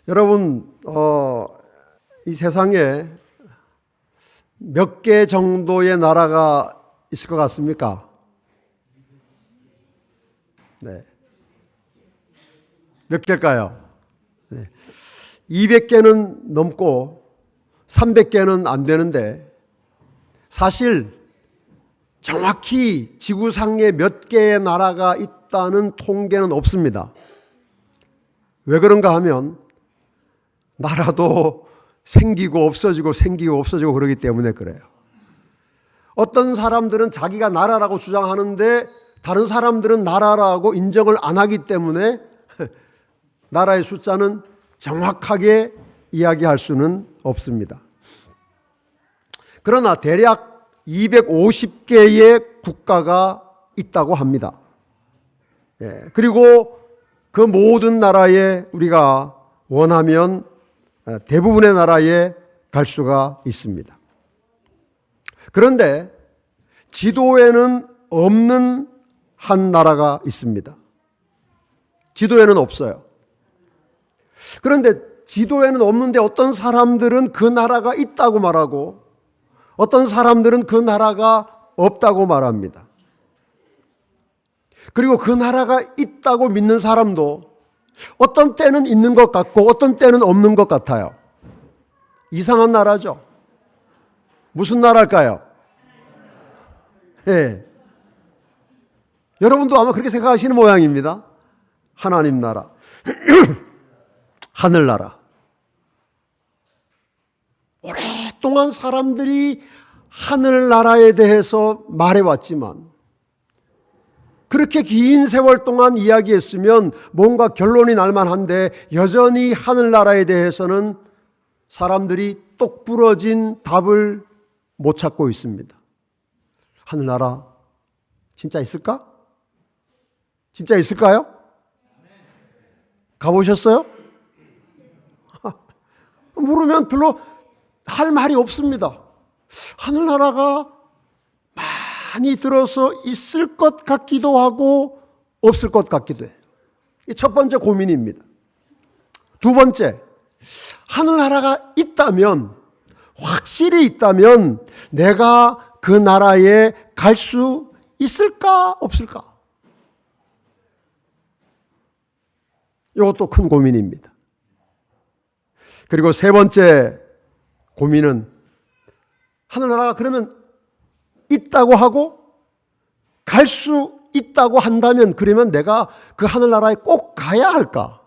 여러분, 이 세상에 몇 개 정도의 나라가 있을 것 같습니까? 네. 몇 개일까요? 네. 200개는 넘고 300개는 안 되는데, 사실 정확히 지구상에 몇 개의 나라가 있다는 통계는 없습니다. 왜 그런가 하면 나라도 생기고 없어지고 생기고 없어지고 그러기 때문에 그래요. 어떤 사람들은 자기가 나라라고 주장하는데 다른 사람들은 나라라고 인정을 안 하기 때문에 나라의 숫자는 정확하게 이야기할 수는 없습니다. 그러나 대략 250개의 국가가 있다고 합니다. 그리고 그 모든 나라에 우리가 원하면 대부분의 나라에 갈 수가 있습니다. 그런데 지도에는 없는 한 나라가 있습니다. 지도에는 없어요. 그런데 지도에는 없는데 어떤 사람들은 그 나라가 있다고 말하고 어떤 사람들은 그 나라가 없다고 말합니다. 그리고 그 나라가 있다고 믿는 사람도 어떤 때는 있는 것 같고 어떤 때는 없는 것 같아요. 이상한 나라죠. 무슨 나라일까요? 예. 여러분도 아마 그렇게 생각하시는 모양입니다. 하나님 나라. 하늘나라. 오랫동안 사람들이 하늘나라에 대해서 말해왔지만 그렇게 긴 세월 동안 이야기했으면 뭔가 결론이 날 만한데 여전히 하늘나라에 대해서는 사람들이 똑부러진 답을 못 찾고 있습니다. 하늘나라 진짜 있을까? 진짜 있을까요? 가보셨어요? 물으면 별로 할 말이 없습니다. 하늘나라가 많이 들어서 있을 것 같기도 하고 없을 것 같기도 해요. 이게 첫 번째 고민입니다. 두 번째, 하늘나라가 있다면, 확실히 있다면 내가 그 나라에 갈 수 있을까 없을까? 이것도 큰 고민입니다. 그리고 세 번째 고민은 하늘나라가 그러면 있다고 하고 갈 수 있다고 한다면 그러면 내가 그 하늘나라에 꼭 가야 할까?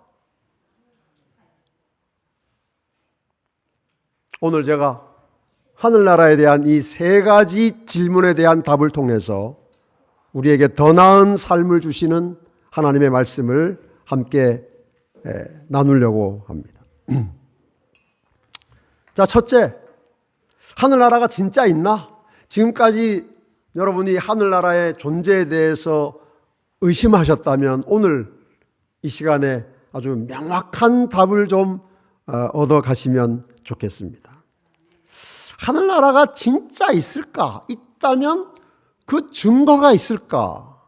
오늘 제가 하늘나라에 대한 이 세 가지 질문에 대한 답을 통해서 우리에게 더 나은 삶을 주시는 하나님의 말씀을 함께 나누려고 합니다. 자, 첫째, 하늘나라가 진짜 있나? 지금까지 여러분이 하늘나라의 존재에 대해서 의심하셨다면 오늘 이 시간에 아주 명확한 답을 좀 얻어 가시면 좋겠습니다. 하늘나라가 진짜 있을까? 있다면 그 증거가 있을까?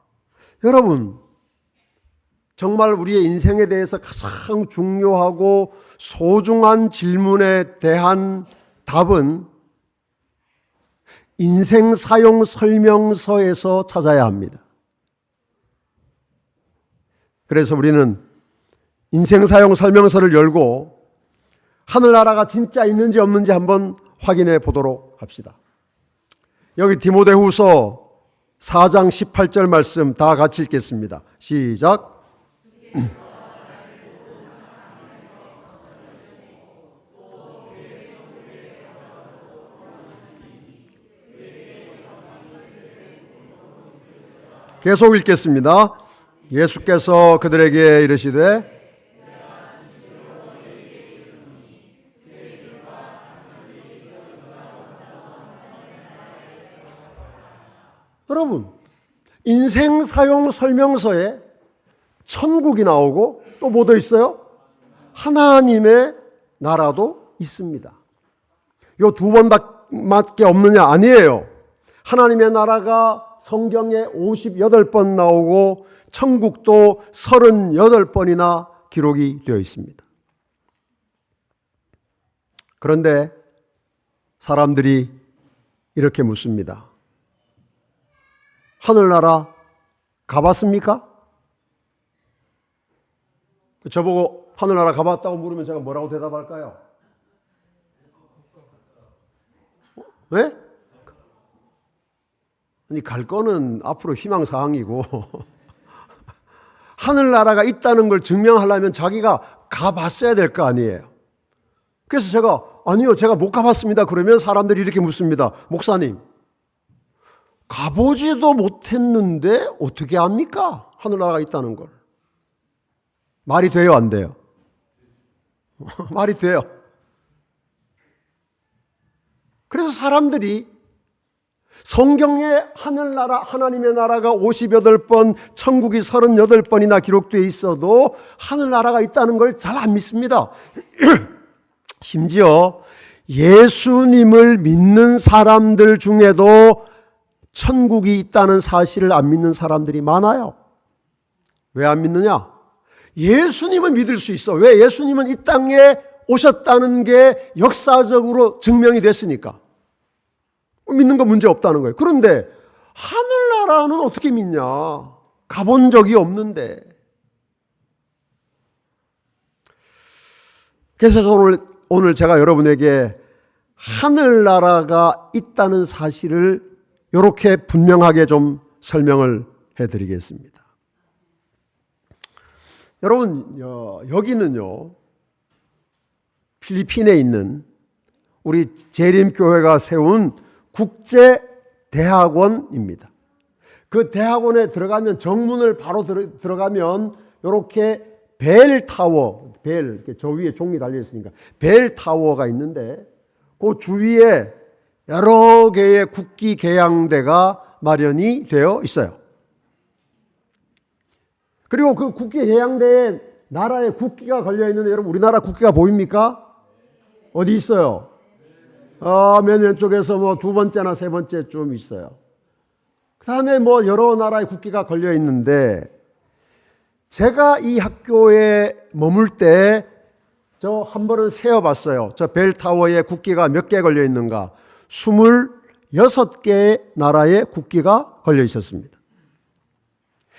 여러분, 정말 우리의 인생에 대해서 가장 중요하고 소중한 질문에 대한 답은 인생 사용 설명서에서 찾아야 합니다. 그래서 우리는 인생 사용 설명서를 열고 하늘나라가 진짜 있는지 없는지 한번 확인해 보도록 합시다. 여기 디모데후서 4장 18절 말씀 다 같이 읽겠습니다. 시작. 계속 읽겠습니다. 예수께서 그들에게 이르시되 여러분, 인생 사용 설명서에 천국이 나오고 또 뭐 더 있어요? 하나님의 나라도 있습니다. 요 두 번밖에 없느냐? 아니에요. 하나님의 나라가 성경에 58번 나오고 천국도 38번이나 기록이 되어 있습니다. 그런데 사람들이 이렇게 묻습니다. 하늘나라 가봤습니까? 저보고 하늘나라 가봤다고 물으면 제가 뭐라고 대답할까요? 왜? 아니, 갈 거는 앞으로 희망사항이고 하늘나라가 있다는 걸 증명하려면 자기가 가봤어야 될 거 아니에요. 그래서 제가 아니요, 제가 못 가봤습니다. 그러면 사람들이 이렇게 묻습니다. 목사님, 가보지도 못했는데 어떻게 압니까? 하늘나라가 있다는 걸. 말이 돼요, 안 돼요? 말이 돼요. 그래서 사람들이 성경에 하늘나라, 하나님의 나라가 58번, 천국이 38번이나 기록되어 있어도 하늘나라가 있다는 걸 잘 안 믿습니다. 심지어 예수님을 믿는 사람들 중에도 천국이 있다는 사실을 안 믿는 사람들이 많아요. 왜 안 믿느냐? 예수님은 믿을 수 있어. 왜? 예수님은 이 땅에 오셨다는 게 역사적으로 증명이 됐으니까. 믿는 거 문제 없다는 거예요. 그런데 하늘나라는 어떻게 믿냐? 가본 적이 없는데. 그래서 오늘 제가 여러분에게 하늘나라가 있다는 사실을 이렇게 분명하게 좀 설명을 해드리겠습니다. 여러분, 여기는요, 필리핀에 있는 우리 재림교회가 세운 국제대학원입니다. 그 대학원에 들어가면, 정문을 바로 들어가면 이렇게 벨타워, 저 위에 종이 달려있으니까 벨타워가 있는데 그 주위에 여러 개의 국기 계양대가 마련이 되어 있어요. 그리고 그 국기 계양대에 나라의 국기가 걸려있는데, 여러분 우리나라 국기가 보입니까? 어디 있어요? 맨 왼쪽에서 뭐 두 번째나 세 번째쯤 있어요. 그 다음에 뭐 여러 나라의 국기가 걸려 있는데, 제가 이 학교에 머물 때 저 한 번은 세어봤어요. 저 벨타워에 국기가 몇 개 걸려 있는가? 26개의 나라의 국기가 걸려 있었습니다.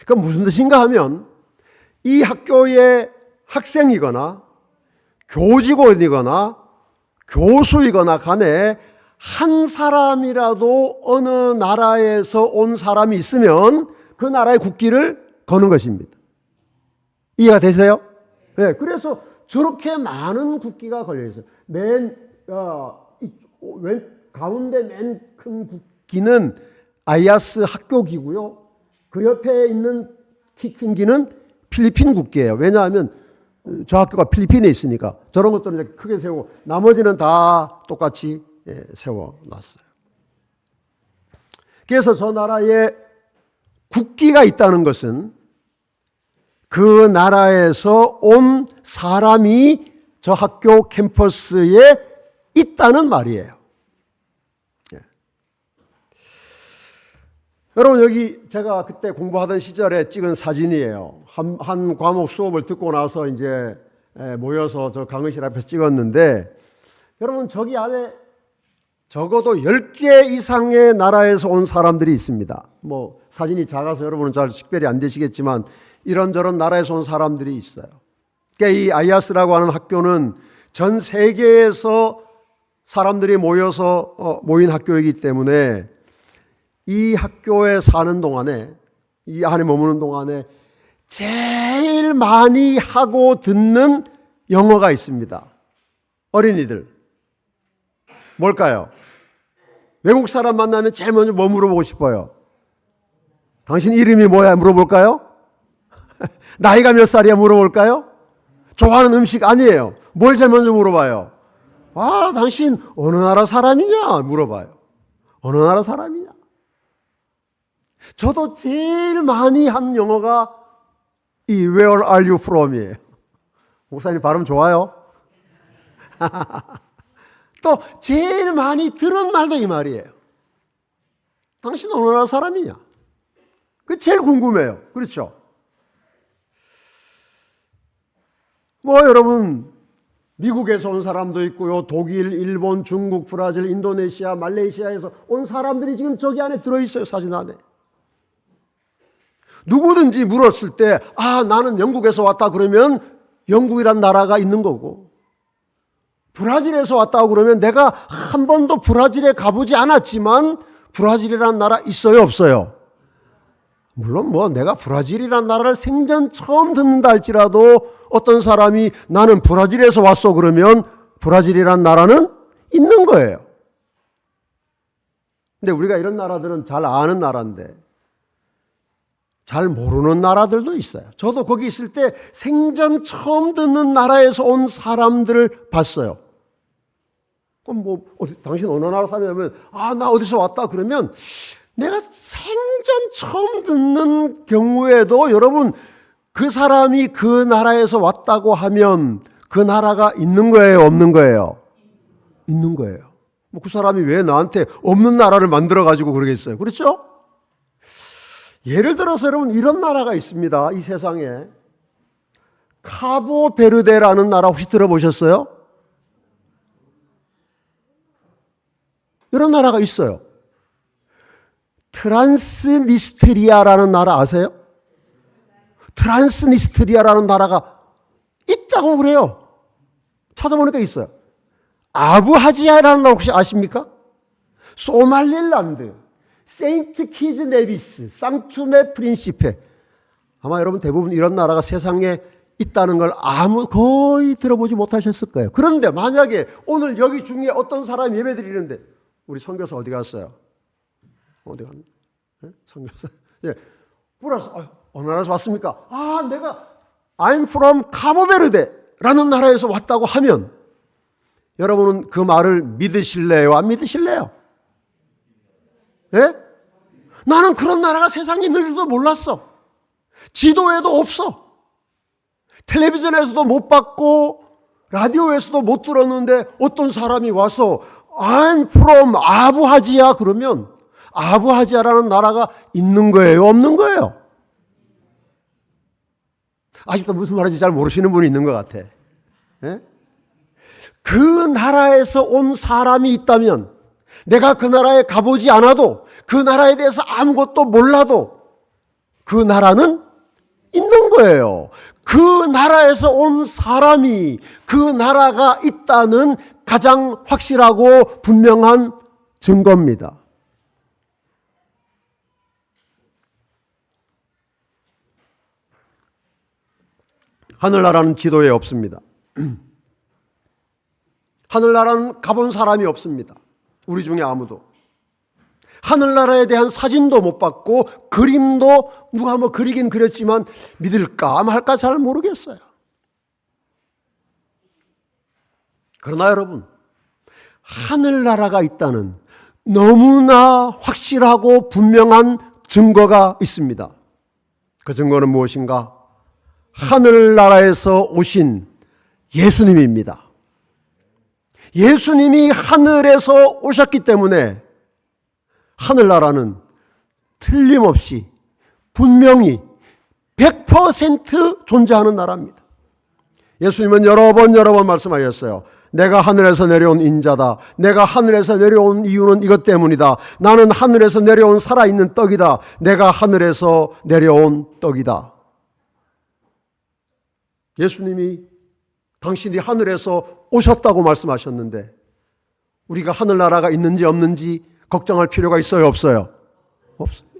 그럼 무슨 뜻인가 하면, 이 학교의 학생이거나 교직원이거나 교수이거나 간에 한 사람이라도 어느 나라에서 온 사람이 있으면 그 나라의 국기를 거는 것입니다. 이해가 되세요? 네, 그래서 저렇게 많은 국기가 걸려 있어요. 가운데 맨 큰 국기는 아이아스 학교기고요. 그 옆에 있는 키 큰 기는 필리핀 국기예요. 왜냐하면 저 학교가 필리핀에 있으니까 저런 것들은 이렇게 크게 세우고 나머지는 다 똑같이 세워놨어요. 그래서 저 나라에 국기가 있다는 것은 그 나라에서 온 사람이 저 학교 캠퍼스에 있다는 말이에요. 여러분, 여기 제가 그때 공부하던 시절에 찍은 사진이에요. 한 과목 수업을 듣고 나서 이제 모여서 저 강의실 앞에서 찍었는데, 여러분 저기 안에 적어도 10개 이상의 나라에서 온 사람들이 있습니다. 뭐 사진이 작아서 여러분은 잘 식별이 안 되시겠지만 이런저런 나라에서 온 사람들이 있어요. 그러니까 이 아이아스라고 하는 학교는 전 세계에서 사람들이 모여서 모인 학교이기 때문에 이 학교에 사는 동안에, 이 안에 머무는 동안에 제일 많이 하고 듣는 영어가 있습니다. 어린이들. 뭘까요? 외국 사람 만나면 제일 먼저 뭐 물어보고 싶어요? 당신 이름이 뭐야? 물어볼까요? 나이가 몇 살이야? 물어볼까요? 좋아하는 음식 아니에요. 뭘 제일 먼저 물어봐요? 당신 어느 나라 사람이냐? 물어봐요. 어느 나라 사람이냐? 저도 제일 많이 한 영어가 이 Where are you from? 이에요. 목사님 발음 좋아요? 또 제일 많이 들은 말도 이 말이에요. 당신 어느 나라 사람이냐? 그게 제일 궁금해요. 그렇죠? 뭐 여러분, 미국에서 온 사람도 있고요. 독일, 일본, 중국, 브라질, 인도네시아, 말레이시아에서 온 사람들이 지금 저기 안에 들어있어요. 사진 안에. 누구든지 물었을 때 나는 영국에서 왔다 그러면 영국이란 나라가 있는 거고, 브라질에서 왔다고 그러면 내가 한 번도 브라질에 가보지 않았지만 브라질이라는 나라 있어요, 없어요? 물론 내가 브라질이라는 나라를 생전 처음 듣는다 할지라도 어떤 사람이 나는 브라질에서 왔어 그러면 브라질이라는 나라는 있는 거예요. 근데 우리가 이런 나라들은 잘 아는 나라인데 잘 모르는 나라들도 있어요. 저도 거기 있을 때 생전 처음 듣는 나라에서 온 사람들을 봤어요. 그럼 당신 어느 나라 사냐면 나 어디서 왔다 그러면 내가 생전 처음 듣는 경우에도 여러분 그 사람이 그 나라에서 왔다고 하면 그 나라가 있는 거예요, 없는 거예요? 있는 거예요. 그 사람이 왜 나한테 없는 나라를 만들어 가지고 그러겠어요? 그렇죠? 예를 들어서 여러분 이런 나라가 있습니다. 이 세상에 카보베르데라는 나라 혹시 들어보셨어요? 이런 나라가 있어요. 트란스니스트리아라는 나라 아세요? 트란스니스트리아라는 나라가 있다고 그래요. 찾아보니까 있어요. 아부하지아라는 나라 혹시 아십니까? 소말릴란드, 세인트 키즈 네비스, 상투메 프린시페. 아마 여러분 대부분 이런 나라가 세상에 있다는 걸 거의 들어보지 못하셨을 거예요. 그런데 만약에 오늘 여기 중에 어떤 사람이 예배 드리는데 우리 선교사 어디 갔어요? 어디 갔나? 네? 선교사. 예. 물어서 어느 나라에서 왔습니까? 내가 I'm from 카보베르데라는 나라에서 왔다고 하면 여러분은 그 말을 믿으실래요? 안 믿으실래요? 예? 나는 그런 나라가 세상에 있는 줄도 몰랐어. 지도에도 없어. 텔레비전에서도 못 봤고 라디오에서도 못 들었는데 어떤 사람이 와서 I'm from 아부하지아 그러면 아부하지아라는 나라가 있는 거예요? 없는 거예요? 아직도 무슨 말인지 잘 모르시는 분이 있는 것 같아. 예? 그 나라에서 온 사람이 있다면 내가 그 나라에 가보지 않아도 그 나라에 대해서 아무것도 몰라도 그 나라는 있는 거예요. 그 나라에서 온 사람이 그 나라가 있다는 가장 확실하고 분명한 증거입니다. 하늘나라는 지도에 없습니다. 하늘나라는 가본 사람이 없습니다. 우리 중에 아무도. 하늘나라에 대한 사진도 못 봤고 그림도 누가 그리긴 그렸지만 믿을까 말까 잘 모르겠어요. 그러나 여러분, 하늘나라가 있다는 너무나 확실하고 분명한 증거가 있습니다. 그 증거는 무엇인가? 하늘나라에서 오신 예수님입니다. 예수님이 하늘에서 오셨기 때문에 하늘나라는 틀림없이 분명히 100% 존재하는 나라입니다. 예수님은 여러 번 말씀하셨어요. 내가 하늘에서 내려온 인자다. 내가 하늘에서 내려온 이유는 이것 때문이다. 나는 하늘에서 내려온 살아있는 떡이다. 내가 하늘에서 내려온 떡이다. 예수님이 당신이 하늘에서 오셨다고 말씀하셨는데 우리가 하늘나라가 있는지 없는지 걱정할 필요가 있어요, 없어요? 없습니다.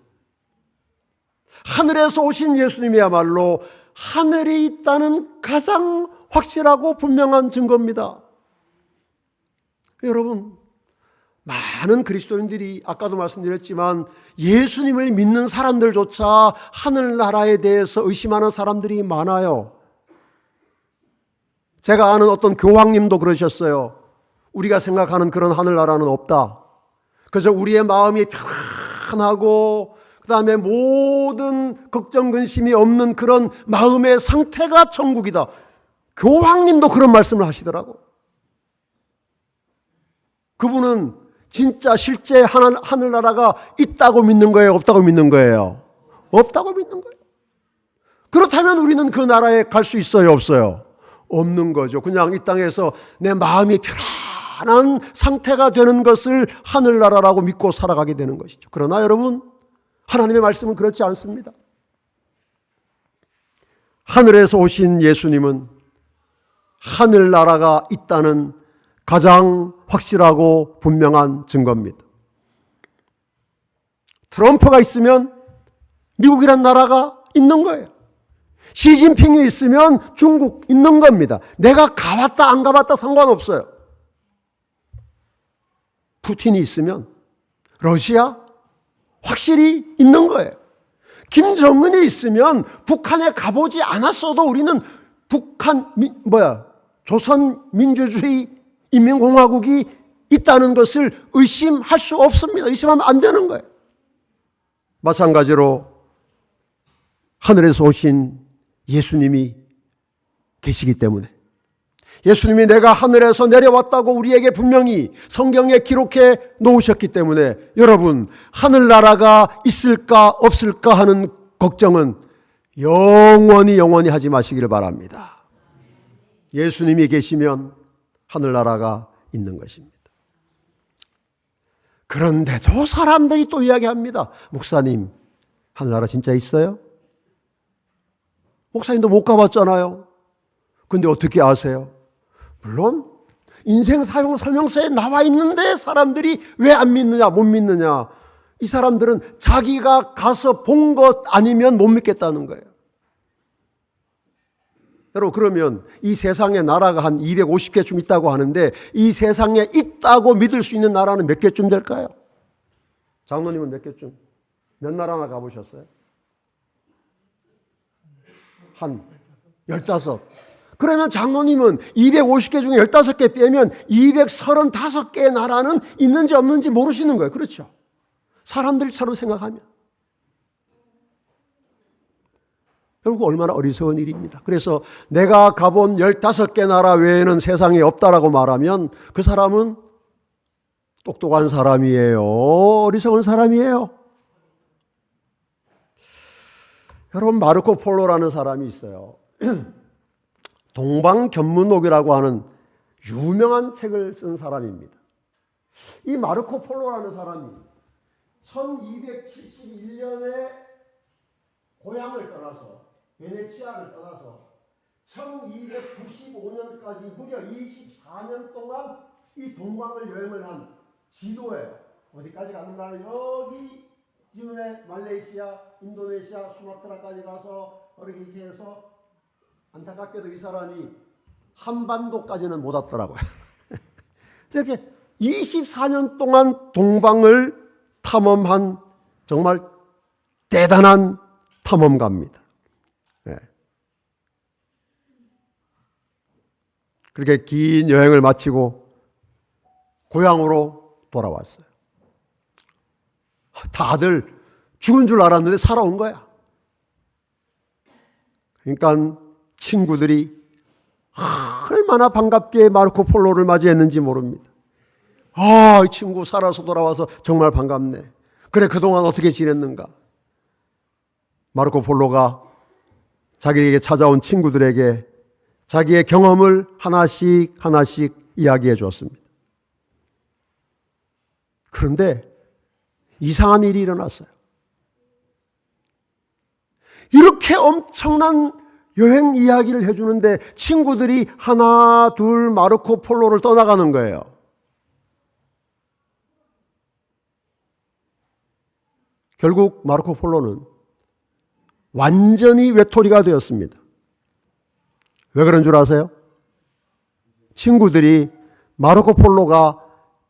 하늘에서 오신 예수님이야말로 하늘에 있다는 가장 확실하고 분명한 증거입니다. 여러분, 많은 그리스도인들이 아까도 말씀드렸지만 예수님을 믿는 사람들조차 하늘나라에 대해서 의심하는 사람들이 많아요. 제가 아는 어떤 교황님도 그러셨어요. 우리가 생각하는 그런 하늘나라는 없다. 그래서 우리의 마음이 편하고 그 다음에 모든 걱정 근심이 없는 그런 마음의 상태가 천국이다. 교황님도 그런 말씀을 하시더라고. 그분은 진짜 실제 하늘나라가 있다고 믿는 거예요? 없다고 믿는 거예요? 없다고 믿는 거예요. 그렇다면 우리는 그 나라에 갈 수 있어요? 없어요? 없는 거죠. 그냥 이 땅에서 내 마음이 편안한 상태가 되는 것을 하늘나라라고 믿고 살아가게 되는 것이죠. 그러나 여러분, 하나님의 말씀은 그렇지 않습니다. 하늘에서 오신 예수님은 하늘나라가 있다는 가장 확실하고 분명한 증거입니다. 트럼프가 있으면 미국이란 나라가 있는 거예요. 시진핑이 있으면 중국 있는 겁니다. 내가 가봤다 안 가봤다 상관없어요. 푸틴이 있으면 러시아 확실히 있는 거예요. 김정은이 있으면 북한에 가보지 않았어도 우리는 조선민주주의 인민공화국이 있다는 것을 의심할 수 없습니다. 의심하면 안 되는 거예요. 마찬가지로 하늘에서 오신 예수님이 계시기 때문에, 예수님이 내가 하늘에서 내려왔다고 우리에게 분명히 성경에 기록해 놓으셨기 때문에 여러분, 하늘나라가 있을까 없을까 하는 걱정은 영원히 하지 마시기를 바랍니다. 예수님이 계시면 하늘나라가 있는 것입니다. 그런데도 사람들이 또 이야기합니다. 목사님, 하늘나라 진짜 있어요? 목사님도 못 가봤잖아요. 근데 어떻게 아세요? 물론 인생 사용 설명서에 나와 있는데 사람들이 왜 안 믿느냐, 못 믿느냐. 이 사람들은 자기가 가서 본 것 아니면 못 믿겠다는 거예요. 여러분, 그러면 이 세상에 나라가 한 250개쯤 있다고 하는데 이 세상에 있다고 믿을 수 있는 나라는 몇 개쯤 될까요? 장로님은 몇 개쯤? 몇 나라나 가보셨어요? 한 15. 그러면 장로님은 250개 중에 15개 빼면 235개의 나라는 있는지 없는지 모르시는 거예요. 그렇죠? 사람들처럼 생각하면. 결국 얼마나 어리석은 일입니다. 그래서 내가 가본 15개 나라 외에는 세상에 없다라고 말하면 그 사람은 똑똑한 사람이에요? 어리석은 사람이에요? 여러분, 마르코 폴로라는 사람이 있어요. 동방견문록이라고 하는 유명한 책을 쓴 사람입니다. 이 마르코 폴로라는 사람이 1271년에 고향을 떠나서 베네치아를 떠나서 1295년까지 무려 24년 동안 이 동방을 여행을 한 지도예요. 어디까지 갔는가 하면 여기 지금의 말레이시아, 인도네시아, 수마트라까지 가서 이렇게 해서 안타깝게도 이 사람이 한반도까지는 못 왔더라고요. 이렇게 24년 동안 동방을 탐험한 정말 대단한 탐험가입니다. 네. 그렇게 긴 여행을 마치고 고향으로 돌아왔어요. 다들 죽은 줄 알았는데 살아온 거야. 그러니까 친구들이 얼마나 반갑게 마르코 폴로를 맞이했는지 모릅니다. 아, 이 친구 살아서 돌아와서 정말 반갑네. 그래, 그동안 어떻게 지냈는가? 마르코 폴로가 자기에게 찾아온 친구들에게 자기의 경험을 하나씩 이야기해 주었습니다. 그런데 이상한 일이 일어났어요. 이렇게 엄청난 여행 이야기를 해주는데 친구들이 하나 둘 마르코 폴로를 떠나가는 거예요. 결국 마르코 폴로는 완전히 외톨이가 되었습니다. 왜 그런 줄 아세요? 친구들이 마르코 폴로가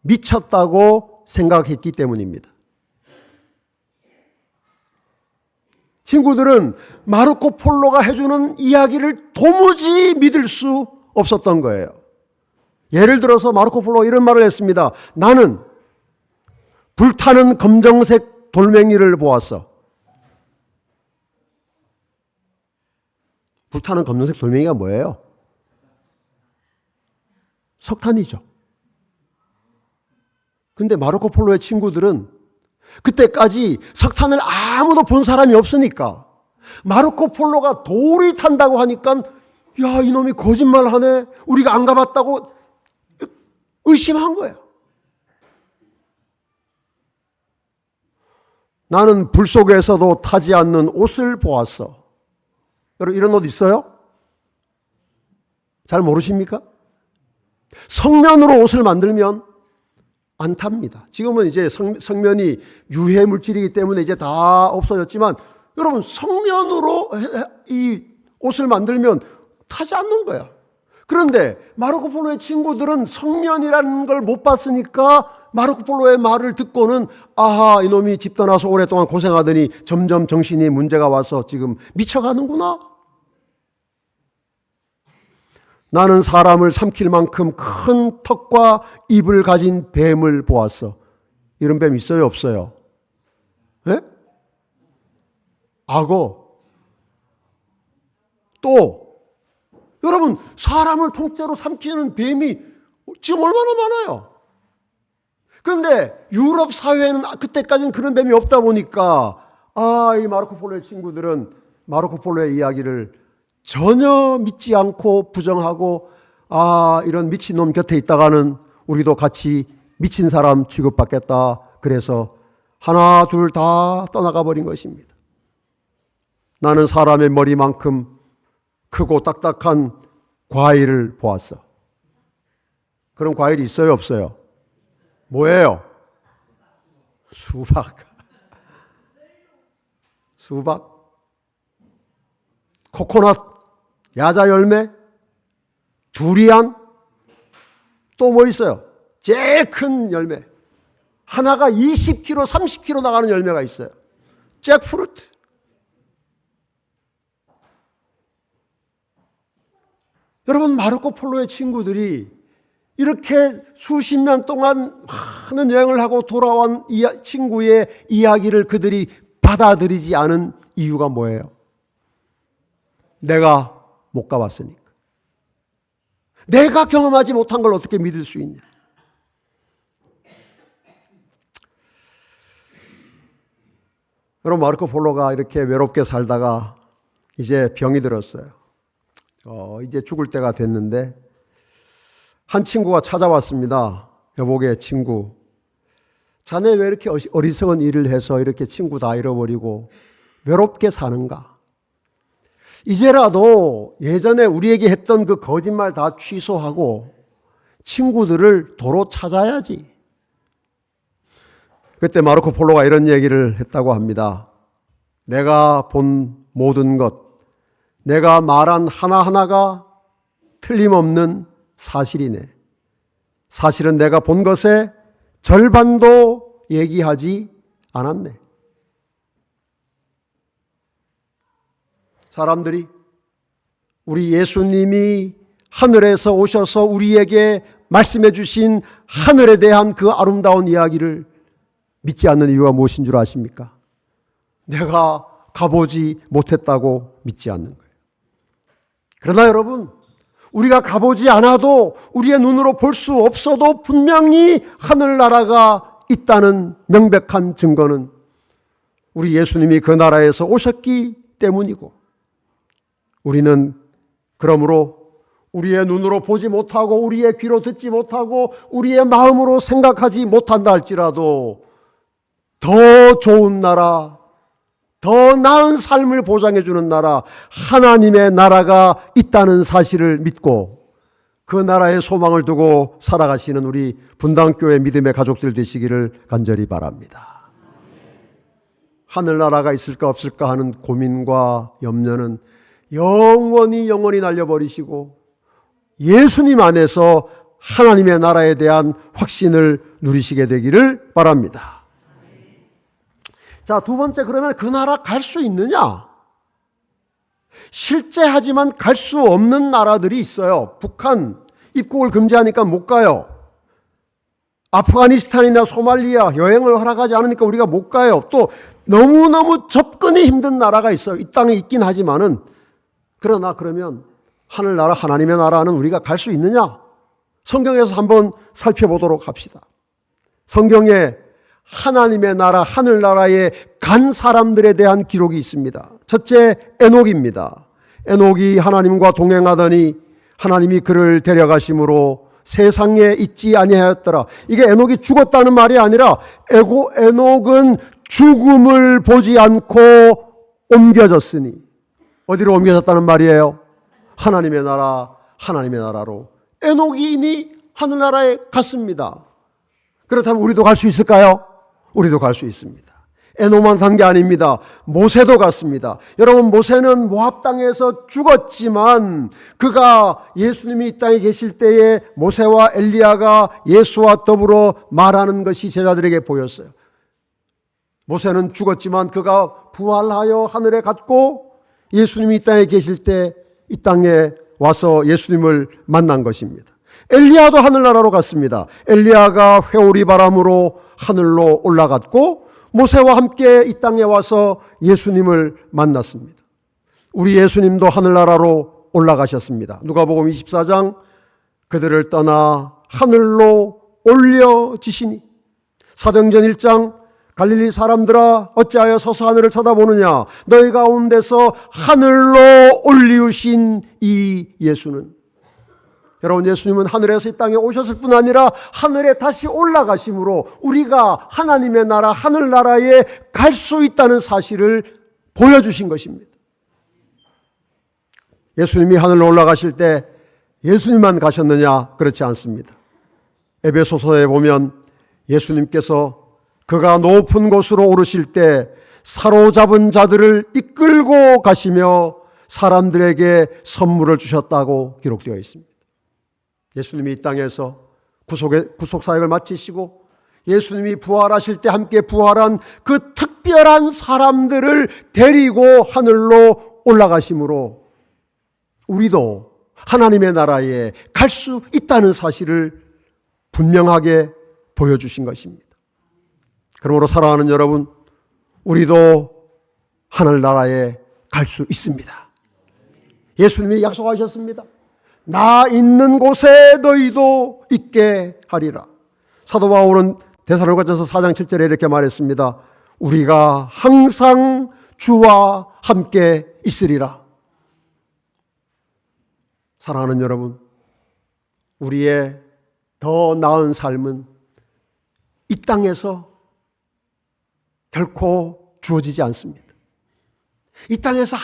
미쳤다고 생각했기 때문입니다. 친구들은 마르코 폴로가 해주는 이야기를 도무지 믿을 수 없었던 거예요. 예를 들어서 마르코 폴로가 이런 말을 했습니다. 나는 불타는 검정색 돌멩이를 보았어. 불타는 검정색 돌멩이가 뭐예요? 석탄이죠. 근데 마르코 폴로의 친구들은 그때까지 석탄을 아무도 본 사람이 없으니까 마르코 폴로가 돌이 탄다고 하니까 야, 이놈이 거짓말하네. 우리가 안 가봤다고 의심한 거예요. 나는 불 속에서도 타지 않는 옷을 보았어. 여러분, 이런 옷 있어요? 잘 모르십니까? 성면으로 옷을 만들면 안 탑니다. 지금은 이제 성면이 유해 물질이기 때문에 이제 다 없어졌지만, 여러분, 성면으로 이 옷을 만들면 타지 않는 거야. 그런데 마르코 폴로의 친구들은 성면이라는 걸 못 봤으니까 마르코 폴로의 말을 듣고는 아하, 이놈이 집 떠나서 오랫동안 고생하더니 점점 정신이 문제가 와서 지금 미쳐가는구나. 나는 사람을 삼킬 만큼 큰 턱과 입을 가진 뱀을 보았어. 이런 뱀 있어요, 없어요? 예? 악어. 또 여러분, 사람을 통째로 삼키는 뱀이 지금 얼마나 많아요. 그런데 유럽 사회에는 그때까지는 그런 뱀이 없다 보니까 이 마르코 폴로의 친구들은 마르코 폴로의 이야기를 전혀 믿지 않고 부정하고 이런 미친놈 곁에 있다가는 우리도 같이 미친 사람 취급받겠다. 그래서 하나 둘 다 떠나가 버린 것입니다. 나는 사람의 머리만큼 크고 딱딱한 과일을 보았어. 그런 과일이 있어요, 없어요? 뭐예요? 수박. 수박. 코코넛. 야자 열매. 두리안. 또 뭐 있어요? 제일 큰 열매. 하나가 20kg, 30kg 나가는 열매가 있어요. 잭프루트. 여러분, 마르코 폴로의 친구들이 이렇게 수십 년 동안 많은 여행을 하고 돌아온 친구의 이야기를 그들이 받아들이지 않은 이유가 뭐예요? 내가 못 가봤으니까. 내가 경험하지 못한 걸 어떻게 믿을 수 있냐? 여러분, 마르코 폴로가 이렇게 외롭게 살다가 이제 병이 들었어요. 이제 죽을 때가 됐는데 한 친구가 찾아왔습니다. 여보게 친구, 자네 왜 이렇게 어리석은 일을 해서 이렇게 친구 다 잃어버리고 외롭게 사는가? 이제라도 예전에 우리에게 했던 그 거짓말 다 취소하고 친구들을 도로 찾아야지. 그때 마르코 폴로가 이런 얘기를 했다고 합니다. 내가 본 모든 것, 내가 말한 하나하나가 틀림없는 사실이네. 사실은 내가 본 것의 절반도 얘기하지 않았네. 사람들이 우리 예수님이 하늘에서 오셔서 우리에게 말씀해 주신 하늘에 대한 그 아름다운 이야기를 믿지 않는 이유가 무엇인 줄 아십니까? 내가 가보지 못했다고 믿지 않는 거예요. 그러나 여러분, 우리가 가보지 않아도 우리의 눈으로 볼 수 없어도 분명히 하늘나라가 있다는 명백한 증거는 우리 예수님이 그 나라에서 오셨기 때문이고, 우리는 그러므로 우리의 눈으로 보지 못하고 우리의 귀로 듣지 못하고 우리의 마음으로 생각하지 못한다 할지라도 더 좋은 나라, 더 나은 삶을 보장해 주는 나라, 하나님의 나라가 있다는 사실을 믿고 그 나라의 소망을 두고 살아가시는 우리 분당교회 믿음의 가족들 되시기를 간절히 바랍니다. 하늘나라가 있을까 없을까 하는 고민과 염려는 영원히 날려버리시고 예수님 안에서 하나님의 나라에 대한 확신을 누리시게 되기를 바랍니다. 자, 두 번째, 그러면 그 나라 갈 수 있느냐? 실제 하지만 갈 수 없는 나라들이 있어요. 북한 입국을 금지하니까 못 가요. 아프가니스탄이나 소말리아 여행을 허락하지 않으니까 우리가 못 가요. 또 너무너무 접근이 힘든 나라가 있어요. 이 땅에 있긴 하지만은. 그러나 그러면 하늘나라, 하나님의 나라는 우리가 갈 수 있느냐? 성경에서 한번 살펴보도록 합시다. 성경에 하나님의 나라, 하늘나라에 간 사람들에 대한 기록이 있습니다. 첫째, 에녹입니다. 에녹이 하나님과 동행하더니 하나님이 그를 데려가심으로 세상에 있지 아니하였더라. 이게 에녹이 죽었다는 말이 아니라 에녹은 죽음을 보지 않고 옮겨졌으니, 어디로 옮겨졌다는 말이에요? 하나님의 나라, 하나님의 나라로. 에녹이 이미 하늘나라에 갔습니다. 그렇다면 우리도 갈 수 있을까요? 우리도 갈 수 있습니다. 에녹만 간 게 아닙니다. 모세도 갔습니다. 여러분, 모세는 모압 땅에서 죽었지만 그가 예수님이 이 땅에 계실 때에 모세와 엘리야가 예수와 더불어 말하는 것이 제자들에게 보였어요. 모세는 죽었지만 그가 부활하여 하늘에 갔고 예수님이 이 땅에 계실 때 이 땅에 와서 예수님을 만난 것입니다. 엘리야도 하늘나라로 갔습니다. 엘리야가 회오리 바람으로 하늘로 올라갔고 모세와 함께 이 땅에 와서 예수님을 만났습니다. 우리 예수님도 하늘나라로 올라가셨습니다. 누가복음 24장 그들을 떠나 하늘로 올려지시니, 사도행전 1장 갈릴리 사람들아 어찌하여 서서 하늘을 쳐다보느냐, 너희 가운데서 하늘로 올리우신 이 예수는, 여러분, 예수님은 하늘에서 이 땅에 오셨을 뿐 아니라 하늘에 다시 올라가심으로 우리가 하나님의 나라, 하늘나라에 갈 수 있다는 사실을 보여주신 것입니다. 예수님이 하늘로 올라가실 때 예수님만 가셨느냐? 그렇지 않습니다. 에베소서에 보면 예수님께서 그가 높은 곳으로 오르실 때 사로잡은 자들을 이끌고 가시며 사람들에게 선물을 주셨다고 기록되어 있습니다. 예수님이 이 땅에서 구속 사역을 마치시고 예수님이 부활하실 때 함께 부활한 그 특별한 사람들을 데리고 하늘로 올라가심으로 우리도 하나님의 나라에 갈 수 있다는 사실을 분명하게 보여주신 것입니다. 그러므로 사랑하는 여러분, 우리도 하늘나라에 갈 수 있습니다. 예수님이 약속하셨습니다. 나 있는 곳에 너희도 있게 하리라. 사도 바울은 데살로니가전서 4장 7절에 이렇게 말했습니다. 우리가 항상 주와 함께 있으리라. 사랑하는 여러분, 우리의 더 나은 삶은 이 땅에서 결코 주어지지 않습니다. 이 땅에서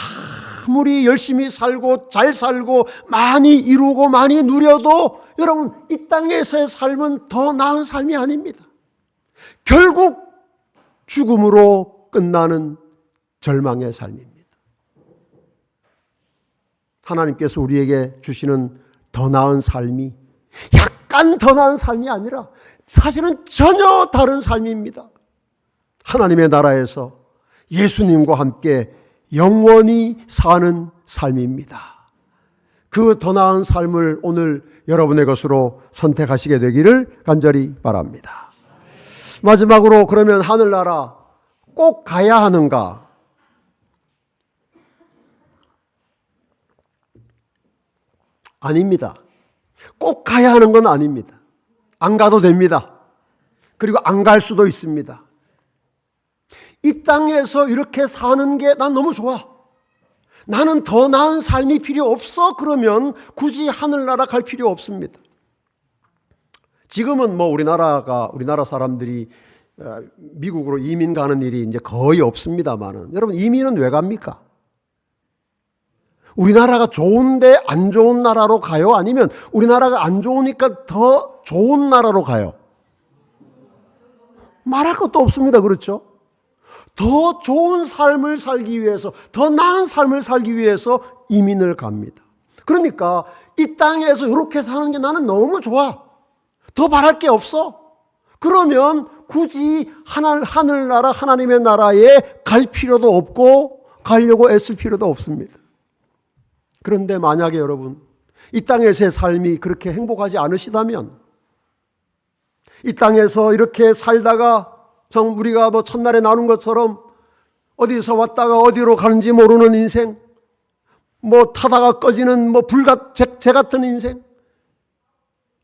아무리 열심히 살고 잘 살고 많이 이루고 많이 누려도 여러분, 이 땅에서의 삶은 더 나은 삶이 아닙니다. 결국 죽음으로 끝나는 절망의 삶입니다. 하나님께서 우리에게 주시는 더 나은 삶이 약간 더 나은 삶이 아니라 사실은 전혀 다른 삶입니다. 하나님의 나라에서 예수님과 함께 영원히 사는 삶입니다. 그 더 나은 삶을 오늘 여러분의 것으로 선택하시게 되기를 간절히 바랍니다. 마지막으로, 그러면 하늘나라 꼭 가야 하는가? 아닙니다. 꼭 가야 하는 건 아닙니다. 안 가도 됩니다. 그리고 안 갈 수도 있습니다. 이 땅에서 이렇게 사는 게 난 너무 좋아, 나는 더 나은 삶이 필요 없어, 그러면 굳이 하늘나라 갈 필요 없습니다. 지금은 우리나라 사람들이 미국으로 이민 가는 일이 이제 거의 없습니다만은, 여러분, 이민은 왜 갑니까? 우리나라가 좋은데 안 좋은 나라로 가요? 아니면 우리나라가 안 좋으니까 더 좋은 나라로 가요? 말할 것도 없습니다. 그렇죠? 더 좋은 삶을 살기 위해서, 더 나은 삶을 살기 위해서 이민을 갑니다. 그러니까 이 땅에서 이렇게 사는 게 나는 너무 좋아, 더 바랄 게 없어, 그러면 굳이 하늘나라, 하나님의 나라에 갈 필요도 없고 가려고 애쓸 필요도 없습니다. 그런데 만약에 여러분, 이 땅에서의 삶이 그렇게 행복하지 않으시다면, 이 땅에서 이렇게 살다가 우리가 첫날에 나눈 것처럼 어디서 왔다가 어디로 가는지 모르는 인생, 타다가 꺼지는 재 같은 인생,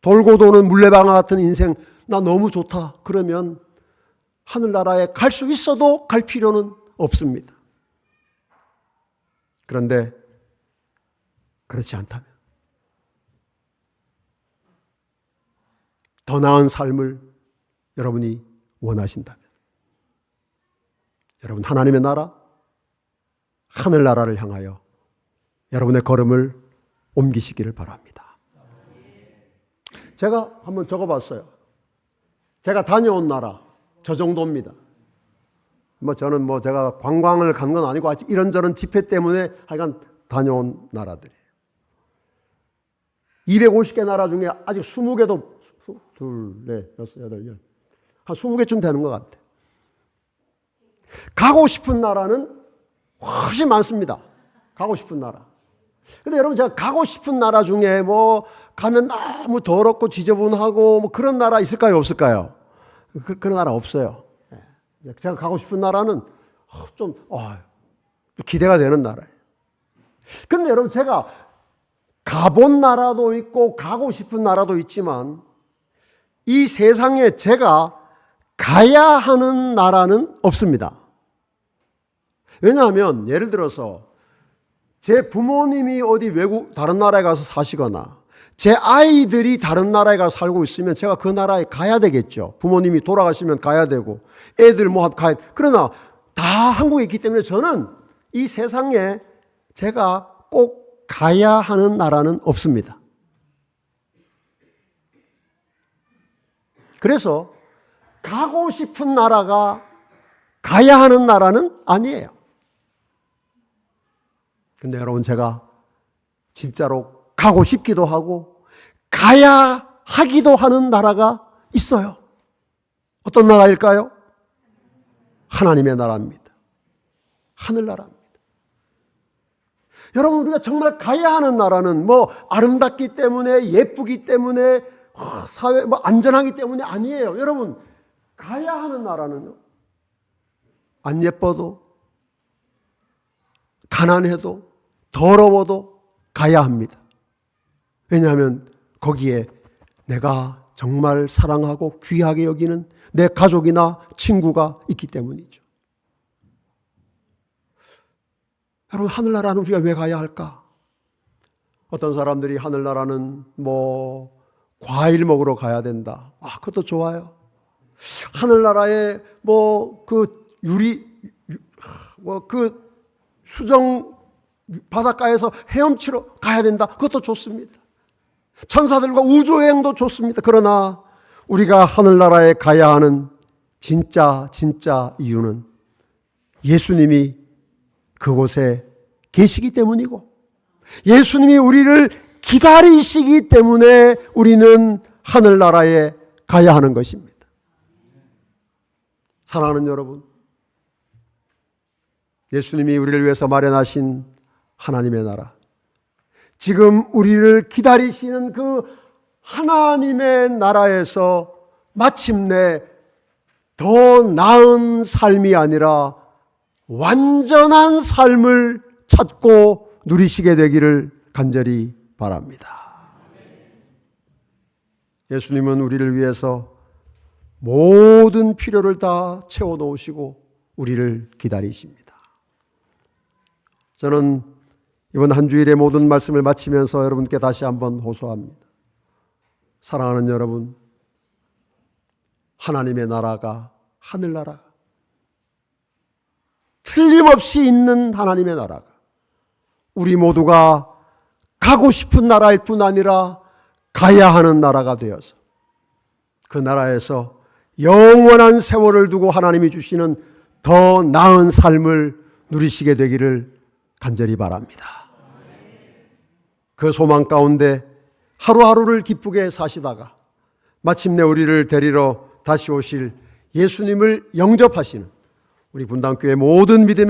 돌고 도는 물레방아 같은 인생, 나 너무 좋다, 그러면 하늘나라에 갈 수 있어도 갈 필요는 없습니다. 그런데 그렇지 않다면, 더 나은 삶을 여러분이 원하신다면, 여러분 하나님의 나라, 하늘나라를 향하여 여러분의 걸음을 옮기시기를 바랍니다. 제가 한번 적어봤어요. 제가 다녀온 나라 저 정도입니다. 저는 제가 관광을 간 건 아니고 아직 이런저런 집회 때문에 하여간 다녀온 나라들이에요. 250개 나라 중에 아직 20개도 둘, 넷, 여섯, 여덟, 열 한 20개쯤 되는 것 같아요. 가고 싶은 나라는 훨씬 많습니다. 가고 싶은 나라. 근데 여러분, 제가 가고 싶은 나라 중에 가면 너무 더럽고 지저분하고 그런 나라 있을까요? 없을까요? 그런 나라 없어요. 제가 가고 싶은 나라는 좀 기대가 되는 나라예요. 근데 여러분, 제가 가본 나라도 있고 가고 싶은 나라도 있지만 이 세상에 제가 가야 하는 나라는 없습니다. 왜냐하면 예를 들어서 제 부모님이 어디 외국 다른 나라에 가서 사시거나 제 아이들이 다른 나라에 가서 살고 있으면 제가 그 나라에 가야 되겠죠. 부모님이 돌아가시면 가야 되고 애들 가야 되고. 그러나 다 한국에 있기 때문에 저는 이 세상에 제가 꼭 가야 하는 나라는 없습니다. 그래서 가고 싶은 나라가 가야 하는 나라는 아니에요. 근데 여러분, 제가 진짜로 가고 싶기도 하고 가야 하기도 하는 나라가 있어요. 어떤 나라일까요? 하나님의 나라입니다. 하늘나라입니다. 여러분, 우리가 정말 가야 하는 나라는 아름답기 때문에, 예쁘기 때문에, 사회 안전하기 때문에 아니에요. 여러분, 가야 하는 나라는요, 안 예뻐도, 가난해도, 더러워도 가야 합니다. 왜냐하면 거기에 내가 정말 사랑하고 귀하게 여기는 내 가족이나 친구가 있기 때문이죠. 여러분, 하늘나라는 우리가 왜 가야 할까? 어떤 사람들이 하늘나라는 과일 먹으러 가야 된다. 그것도 좋아요. 하늘나라에 수정 바닷가에서 헤엄치러 가야 된다. 그것도 좋습니다. 천사들과 우주여행도 좋습니다. 그러나 우리가 하늘나라에 가야 하는 진짜 이유는 예수님이 그곳에 계시기 때문이고 예수님이 우리를 기다리시기 때문에 우리는 하늘나라에 가야 하는 것입니다. 사랑하는 여러분, 예수님이 우리를 위해서 마련하신 하나님의 나라, 지금 우리를 기다리시는 그 하나님의 나라에서 마침내 더 나은 삶이 아니라 완전한 삶을 찾고 누리시게 되기를 간절히 바랍니다. 예수님은 우리를 위해서 모든 필요를 다 채워놓으시고 우리를 기다리십니다. 저는 이번 한 주일의 모든 말씀을 마치면서 여러분께 다시 한번 호소합니다. 사랑하는 여러분, 하나님의 나라가 하늘나라, 틀림없이 있는 하나님의 나라가 우리 모두가 가고 싶은 나라일 뿐 아니라 가야 하는 나라가 되어서 그 나라에서 영원한 세월을 두고 하나님이 주시는 더 나은 삶을 누리시게 되기를 간절히 바랍니다. 그 소망 가운데 하루하루를 기쁘게 사시다가 마침내 우리를 데리러 다시 오실 예수님을 영접하시는 우리 분당교회 모든 믿음의